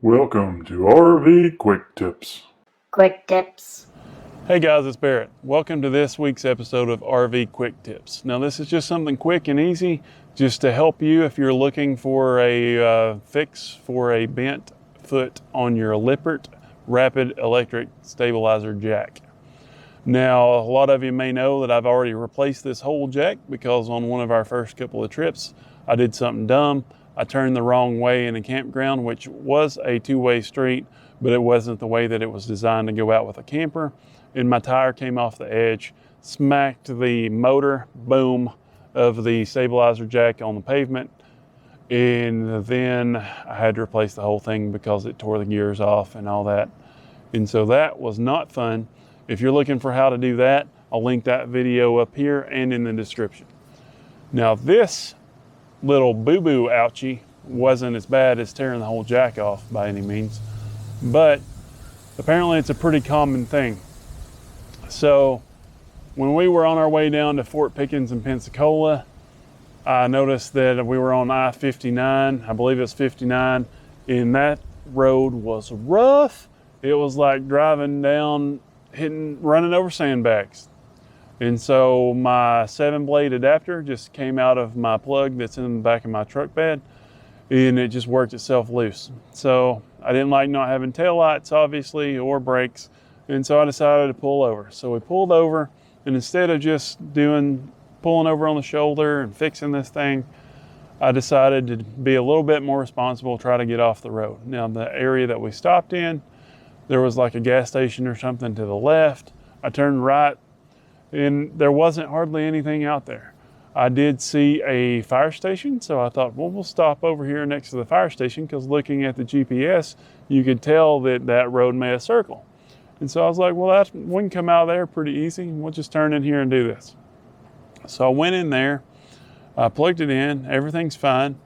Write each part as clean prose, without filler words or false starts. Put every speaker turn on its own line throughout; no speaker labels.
Welcome to RV Quick Tips.
Quick tips.
Hey guys, it's Barrett. Welcome to this week's episode of RV Quick Tips. Now this is just something quick and easy just to help you if you're looking for a fix for a bent foot on your Lippert rapid electric stabilizer jack. Now a lot of you may know that I've already replaced this whole jack because on one of our first couple of trips I did something dumb. I turned the wrong way in a campground, which was a two-way street, but it wasn't the way that it was designed to go out with a camper. And my tire came off the edge, smacked the motor, boom, of the stabilizer jack on the pavement. And then I had to replace the whole thing because it tore the gears off and all that. And so that was not fun. If you're looking for how to do that, I'll link that video up here and in the description. Now this little boo-boo ouchie wasn't as bad as tearing the whole jack off by any means, but apparently it's a pretty common thing. So when we were on our way down to Fort Pickens in Pensacola, I noticed that we were on I-59, I believe it's 59, and that road was rough. It was like driving down, running over sandbags. And so my 7-blade adapter just came out of my plug that's in the back of my truck bed, and it just worked itself loose. So I didn't like not having taillights, obviously, or brakes, and so I decided to pull over. So we pulled over, and instead of just pulling over on the shoulder and fixing this thing, I decided to be a little bit more responsible, try to get off the road. Now the area that we stopped in, there was like a gas station or something to the left. I turned right, and there wasn't hardly anything out there. I did see a fire station, so I thought, well, we'll stop over here next to the fire station because looking at the GPS, you could tell that that road made a circle. And so I was like, well, we can come out of there pretty easy. We'll just turn in here and do this. So I went in there, I plugged it in, everything's fine.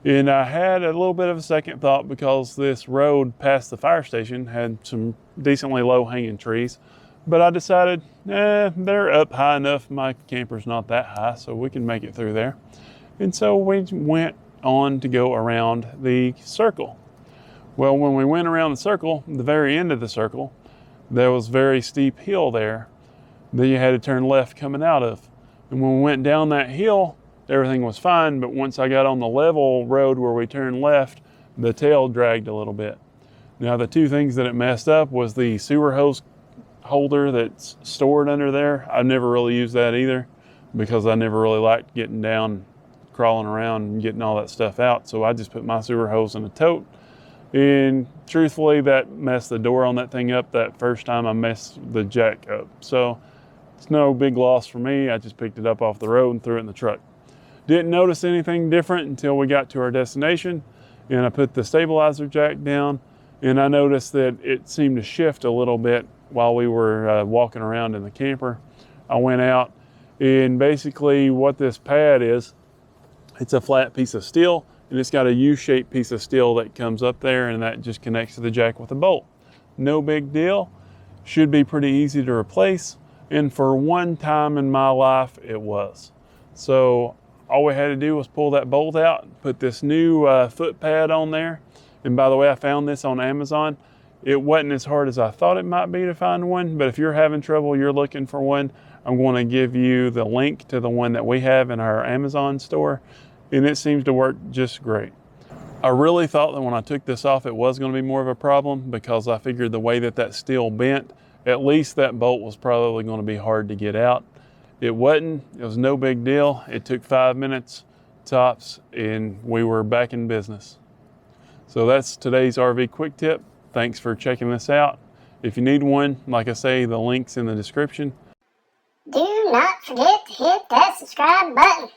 And I had a little bit of a second thought because this road past the fire station had some decently low hanging trees. But I decided, they're up high enough. My camper's not that high, so we can make it through there. And so we went on to go around the circle. Well, when we went around the circle, the very end of the circle, there was a very steep hill there that you had to turn left coming out of. And when we went down that hill, everything was fine. But once I got on the level road where we turned left, the tail dragged a little bit. Now, the two things that it messed up was the sewer hose holder that's stored under there. I've never really used that either because I never really liked getting down, crawling around and getting all that stuff out. So I just put my sewer hose in a tote, and truthfully that messed the door on that thing up that first time I messed the jack up. So it's no big loss for me. I just picked it up off the road and threw it in the truck. Didn't notice anything different until we got to our destination, and I put the stabilizer jack down, and I noticed that it seemed to shift a little bit while we were walking around in the camper. I went out, and basically what this pad is, it's a flat piece of steel, and it's got a U-shaped piece of steel that comes up there, and that just connects to the jack with a bolt. No big deal. Should be pretty easy to replace, and for one time in my life it was. So all we had to do was pull that bolt out, put this new foot pad on there. And by the way, I found this on Amazon. It wasn't as hard as I thought it might be to find one, but if you're having trouble, you're looking for one, I'm going to give you the link to the one that we have in our Amazon store, and it seems to work just great. I really thought that when I took this off, it was going to be more of a problem because I figured the way that steel bent, at least that bolt was probably going to be hard to get out. It wasn't. It was no big deal. It took 5 minutes tops, and we were back in business. So that's today's RV quick tip. Thanks for checking this out. If you need one, like I say, the link's in the description.
Do not forget to hit that subscribe button.